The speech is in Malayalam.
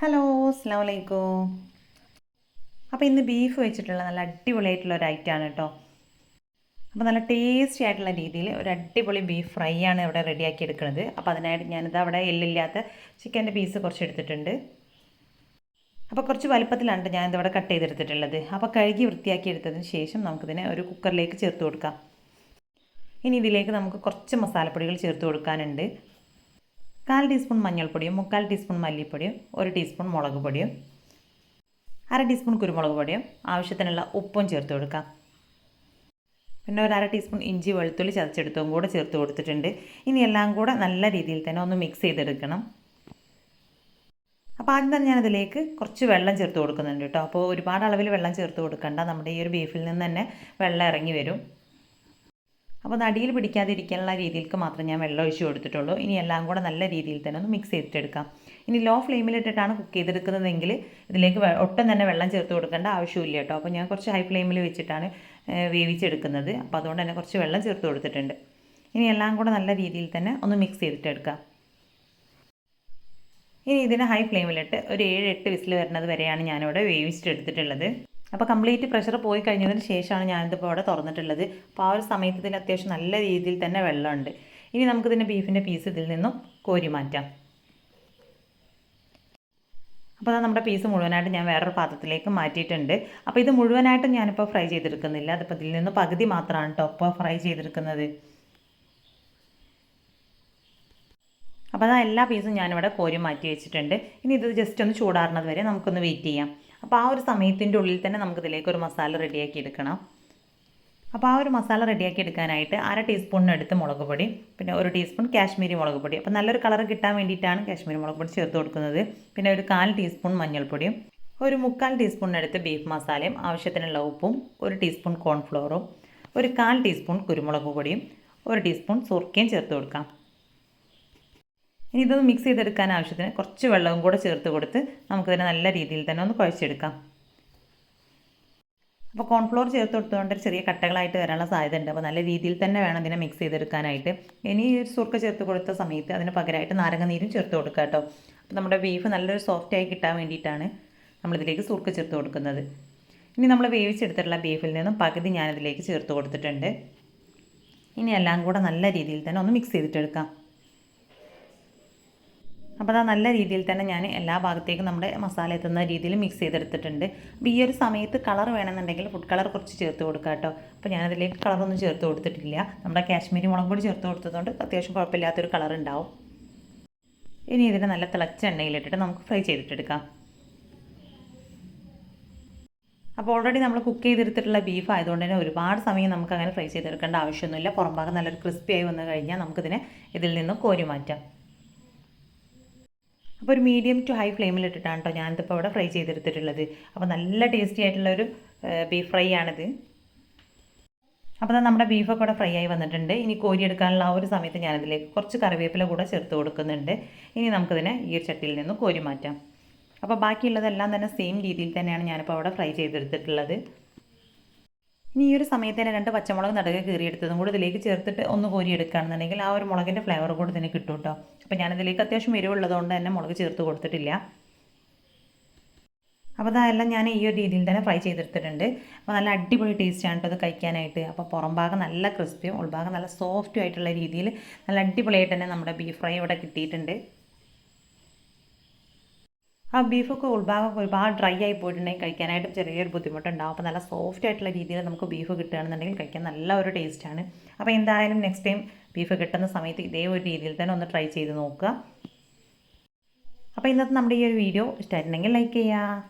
ഹലോ, അസ്സലാമു അലൈക്കും. അപ്പോൾ ഇന്ന് ബീഫ് വെച്ചിട്ടുള്ള നല്ല അടിപൊളിയായിട്ടുള്ള ഒരു ഐറ്റമാണ് കേട്ടോ. അപ്പോൾ നല്ല ടേസ്റ്റി ആയിട്ടുള്ള രീതിയിൽ ഒരു അടിപൊളി ബീഫ് ഫ്രൈ ആണ് ഇവിടെ റെഡിയാക്കി എടുക്കുന്നത്. അപ്പോൾ അതിനായിട്ട് ഞാനിത് അവിടെ എല്ലില്ലാത്ത ചിക്കൻ്റെ പീസ് കുറച്ച് എടുത്തിട്ടുണ്ട്. അപ്പോൾ കുറച്ച് വലുപ്പത്തിലാണ് ഞാനിത് ഇവിടെ കട്ട് ചെയ്തെടുത്തിട്ടുള്ളത്. അപ്പോൾ കഴുകി വൃത്തിയാക്കി എടുത്തതിന് ശേഷം നമുക്കിതിനെ ഒരു കുക്കറിലേക്ക് ചേർത്ത് കൊടുക്കാം. ഇനി ഇതിലേക്ക് നമുക്ക് കുറച്ച് മസാലപ്പൊടികൾ ചേർത്ത് കൊടുക്കാനുണ്ട്. 1/4 ടീസ്പൂൺ മഞ്ഞൾപ്പൊടിയും 3/4 ടീസ്പൂൺ മല്ലിപ്പൊടിയും 1 ടീസ്പൂൺ മുളക് പൊടിയും 1/2 ടീസ്പൂൺ കുരുമുളക് പൊടിയും ആവശ്യത്തിനുള്ള ഉപ്പും ചേർത്ത് കൊടുക്കാം. പിന്നെ ഒരു 1/2 ടീസ്പൂൺ ഇഞ്ചി വെളുത്തുള്ളി ചതച്ചെടുത്തതും കൂടെ ചേർത്ത് കൊടുത്തിട്ടുണ്ട്. ഇനി എല്ലാം കൂടെ നല്ല രീതിയിൽ തന്നെ ഒന്ന് മിക്സ് ചെയ്തെടുക്കണം. അപ്പോൾ ആദ്യം തന്നെ ഞാനതിലേക്ക് കുറച്ച് വെള്ളം ചേർത്ത് കൊടുക്കുന്നുണ്ട് കേട്ടോ. അപ്പോൾ ഒരുപാട് അളവിൽ വെള്ളം ചേർത്ത് കൊടുക്കണ്ട, നമ്മുടെ ഈ ഒരു ബീഫിൽ നിന്ന് തന്നെ വെള്ളം ഇറങ്ങി വരും. അപ്പോൾ നടിയിൽ പിടിക്കാതിരിക്കാനുള്ള രീതിയിലേക്ക് മാത്രം ഞാൻ വെള്ളം ഒഴിച്ച് കൊടുത്തിട്ടുള്ളൂ. ഇനി എല്ലാം കൂടെ നല്ല രീതിയിൽ തന്നെ ഒന്ന് മിക്സ് ചെയ്തിട്ടെടുക്കാം. ഇനി ലോ ഫ്ലെയിമിലിട്ടിട്ടാണ് കുക്ക് ചെയ്തെടുക്കുന്നതെങ്കിൽ ഇതിലേക്ക് ഒട്ടും തന്നെ വെള്ളം ചേർത്ത് കൊടുക്കേണ്ട ആവശ്യമില്ല കേട്ടോ. അപ്പോൾ ഞാൻ കുറച്ച് ഹൈ ഫ്ലെയിമിൽ വെച്ചിട്ടാണ് വേവിച്ചെടുക്കുന്നത്. അപ്പോൾ അതുകൊണ്ട് തന്നെ കുറച്ച് വെള്ളം ചേർത്ത് കൊടുത്തിട്ടുണ്ട്. ഇനി എല്ലാം കൂടെ നല്ല രീതിയിൽ തന്നെ ഒന്ന് മിക്സ് ചെയ്തിട്ടെടുക്കാം. ഇനി ഇതിനെ ഹൈ ഫ്ലെയിമിലിട്ട് ഒരു 7-8 വിസിൽ വരുന്നത് വരെയാണ് ഞാനിവിടെ വേവിച്ചിട്ടെടുത്തിട്ടുള്ളത്. അപ്പോൾ കംപ്ലീറ്റ് പ്രഷർ പോയി കഴിഞ്ഞതിന് ശേഷമാണ് ഞാനിതിപ്പോൾ അവിടെ തുറന്നിട്ടുള്ളത്. അപ്പോൾ ആ ഒരു സമയത്ത് ഇതിൽ അത്യാവശ്യം നല്ല രീതിയിൽ തന്നെ വെള്ളമുണ്ട്. ഇനി നമുക്കിതിൻ്റെ ബീഫിൻ്റെ പീസ് ഇതിൽ നിന്നും കോരി മാറ്റാം. അപ്പോൾ അത് നമ്മുടെ പീസ് മുഴുവനായിട്ട് ഞാൻ വേറൊരു പാത്രത്തിലേക്ക് മാറ്റിയിട്ടുണ്ട്. അപ്പോൾ ഇത് മുഴുവനായിട്ടും ഞാനിപ്പോൾ ഫ്രൈ ചെയ്തെടുക്കുന്നില്ല. അതിപ്പോൾ ഇതിൽ നിന്ന് പകുതി മാത്രമാണ് കേട്ടോ ഇപ്പോൾ ഫ്രൈ ചെയ്തെടുക്കുന്നത്. അപ്പോൾ അത് എല്ലാ പീസും ഞാനിവിടെ കോരി മാറ്റി വെച്ചിട്ടുണ്ട്. ഇനി ഇത് ജസ്റ്റ് ഒന്ന് ചൂടാറുന്നത് വരെ നമുക്കൊന്ന് വെയിറ്റ് ചെയ്യാം. അപ്പോൾ ആ ഒരു സമയത്തിൻ്റെ ഉള്ളിൽ തന്നെ നമുക്കിതിലേക്ക് ഒരു മസാല റെഡിയാക്കി എടുക്കണം. അപ്പോൾ ആ ഒരു മസാല റെഡിയാക്കി എടുക്കാനായിട്ട് 1/2 ടീസ്പൂണിനടുത്ത് മുളക് പൊടി, പിന്നെ 1 ടീസ്പൂൺ കാശ്മീരി മുളക് പൊടി. അപ്പോൾ നല്ലൊരു കളർ കിട്ടാൻ വേണ്ടിയിട്ടാണ് കാശ്മീരി മുളക് പൊടി ചേർത്ത് കൊടുക്കുന്നത്. പിന്നെ ഒരു 1/4 ടീസ്പൂൺ മഞ്ഞൾപ്പൊടിയും, ഒരു 3/4 ടീസ്പൂണിനടുത്ത് ബീഫ് മസാലയും, ആവശ്യത്തിനുള്ള ഉപ്പും, 1 ടീസ്പൂൺ കോൺഫ്ലോറും, ഒരു 1/4 ടീസ്പൂൺ കുരുമുളക് പൊടിയും, 1 ടീസ്പൂൺ സുർക്കയും ചേർത്ത് കൊടുക്കാം. ഇനി ഇതൊന്ന് മിക്സ് ചെയ്തെടുക്കാൻ ആവശ്യത്തിന് കുറച്ച് വെള്ളവും കൂടെ ചേർത്ത് കൊടുത്ത് നമുക്കിതിനെ നല്ല രീതിയിൽ തന്നെ ഒന്ന് കുഴച്ചെടുക്കാം. അപ്പോൾ കോൺഫ്ലോർ ചേർത്ത് കൊടുത്തുകൊണ്ട് ചെറിയ കട്ടകളായിട്ട് വരാനുള്ള സാധ്യത ഉണ്ട്. അപ്പോൾ നല്ല രീതിയിൽ തന്നെ വേണം ഇതിനെ മിക്സ് ചെയ്തെടുക്കാനായിട്ട്. ഇനി സുർക്ക ചേർത്ത് കൊടുത്ത സമയത്ത് അതിന് പകരമായിട്ട് നാരങ്ങ നീരും ചേർത്ത് കൊടുക്കുക കേട്ടോ. അപ്പോൾ നമ്മുടെ ബീഫ് നല്ലൊരു സോഫ്റ്റായി കിട്ടാൻ വേണ്ടിയിട്ടാണ് നമ്മളിതിലേക്ക് സുർക്ക ചേർത്ത് കൊടുക്കുന്നത്. ഇനി നമ്മൾ വേവിച്ചെടുത്തിട്ടുള്ള ബീഫിൽ നിന്നും പകുതി ഞാനിതിലേക്ക് ചേർത്ത് കൊടുത്തിട്ടുണ്ട്. ഇനി എല്ലാം കൂടെ നല്ല രീതിയിൽ തന്നെ ഒന്ന് മിക്സ് ചെയ്തിട്ടെടുക്കാം. അപ്പോൾ അത് നല്ല രീതിയിൽ തന്നെ ഞാൻ എല്ലാ ഭാഗത്തേക്കും നമ്മുടെ മസാല എത്തുന്ന രീതിയിൽ മിക്സ് ചെയ്തെടുത്തിട്ടുണ്ട്. അപ്പോൾ ഈ ഒരു സമയത്ത് കളർ വേണമെന്നുണ്ടെങ്കിൽ ഫുഡ് കളർ കുറച്ച് ചേർത്ത് കൊടുക്കുക കേട്ടോ. അപ്പോൾ ഞാനതിലേക്ക് കളറൊന്നും ചേർത്ത് കൊടുത്തിട്ടില്ല. നമ്മുടെ കാശ്മീരി മുളക് പൊടി ചേർത്ത് കൊടുത്തതുകൊണ്ട് അത്യാവശ്യം കുഴപ്പമില്ലാത്തൊരു കളർ ഉണ്ടാവും. ഇനി ഇതിനെ നല്ല തിളച്ച എണ്ണയിലിട്ടിട്ട് നമുക്ക് ഫ്രൈ ചെയ്തിട്ടെടുക്കാം. അപ്പോൾ ഓൾറെഡി നമ്മൾ കുക്ക് ചെയ്തെടുത്തിട്ടുള്ള ബീഫ് ആയതുകൊണ്ട് തന്നെ ഒരുപാട് സമയം നമുക്ക് അങ്ങനെ ഫ്രൈ ചെയ്തെടുക്കേണ്ട ആവശ്യമൊന്നുമില്ല. പുറം ഭാഗം നല്ലൊരു ക്രിസ്പി ആയി വന്നു കഴിഞ്ഞാൽ നമുക്കിതിനെ ഇതിൽ നിന്നും കോരി മാറ്റാം. അപ്പോൾ ഒരു മീഡിയം ടു ഹൈ ഫ്ലെയിമിലിട്ടിട്ടാണ് കേട്ടോ ഞാനിതിപ്പോൾ ഇവിടെ ഫ്രൈ ചെയ്തെടുത്തിട്ടുള്ളത്. അപ്പോൾ നല്ല ടേസ്റ്റി ആയിട്ടുള്ളൊരു ബീഫ് ഫ്രൈ ആണിത്. അപ്പോൾ നമ്മുടെ ബീഫൊക്കെ ഇവിടെ ഫ്രൈ ആയി വന്നിട്ടുണ്ട്. ഇനി കോരിയെടുക്കാനുള്ള ആ ഒരു സമയത്ത് ഞാനിതിലേക്ക് കുറച്ച് കറിവേപ്പില കൂടെ ചേർത്ത് കൊടുക്കുന്നുണ്ട്. ഇനി നമുക്കിതിനെ ഈ ഒരു ചട്ടിയിൽ നിന്ന് കോരി മാറ്റാം. അപ്പോൾ ബാക്കിയുള്ളതെല്ലാം തന്നെ സെയിം രീതിയിൽ തന്നെയാണ് ഞാനിപ്പോൾ അവിടെ ഫ്രൈ ചെയ്തെടുത്തിട്ടുള്ളത്. ഇനി ഈ ഒരു സമയത്ത് തന്നെ 2 പച്ചമുളക് നടുകെ കീറിയെടുത്തതും കൂടി ഇതിലേക്ക് ചേർത്തിട്ട് ഒന്ന് കോരിയെടുക്കുകയാണെന്നുണ്ടെങ്കിൽ ആ ഒരു മുളകിൻ്റെ ഫ്ലേവർ കൂടി ഇതിന് കിട്ടും കേട്ടോ. അപ്പോൾ ഞാനിതിലേക്ക് അത്യാവശ്യം എരിവുള്ളതുകൊണ്ട് തന്നെ മുളക് ചേർത്ത് കൊടുത്തിട്ടില്ല. അപ്പോൾ അതെല്ലാം ഞാൻ ഈ ഒരു രീതിയിൽ തന്നെ ഫ്രൈ ചെയ്തെടുത്തിട്ടുണ്ട്. അപ്പോൾ നല്ല അടിപൊളി ടേസ്റ്റാണ് കേട്ടോ ഇത് കഴിക്കാനായിട്ട്. അപ്പോൾ പുറം ഭാഗം നല്ല ക്രിസ്പിയും ഉൾഭാഗം നല്ല സോഫ്റ്റും ആയിട്ടുള്ള രീതിയിൽ നല്ല അടിപൊളിയായിട്ട് തന്നെ നമ്മുടെ ബീഫ് ഫ്രൈ ഇവിടെ കിട്ടിയിട്ടുണ്ട്. ആ ബീഫൊക്കെ ഉൾഭാഗം ഒരുപാട് ഡ്രൈ ആയി പോയിട്ടുണ്ടെങ്കിൽ കഴിക്കാനായിട്ട് ചെറിയൊരു ബുദ്ധിമുട്ടുണ്ടാകും. അപ്പോൾ നല്ല സോഫ്റ്റ് ആയിട്ടുള്ള രീതിയിൽ നമുക്ക് ബീഫ് കിട്ടുകയാണെന്നുണ്ടെങ്കിൽ കഴിക്കാൻ നല്ല ഒരു ടേസ്റ്റാണ്. അപ്പോൾ എന്തായാലും നെക്സ്റ്റ് ടൈം ബീഫ് കിട്ടുന്ന സമയത്ത് ഇതേ ഒരു രീതിയിൽ തന്നെ ഒന്ന് ട്രൈ ചെയ്ത് നോക്കുക. അപ്പോൾ ഇന്നത്തെ നമ്മുടെ ഈ ഒരു വീഡിയോ ഇഷ്ടമായിട്ടുണ്ടെങ്കിൽ ലൈക്ക് ചെയ്യുക.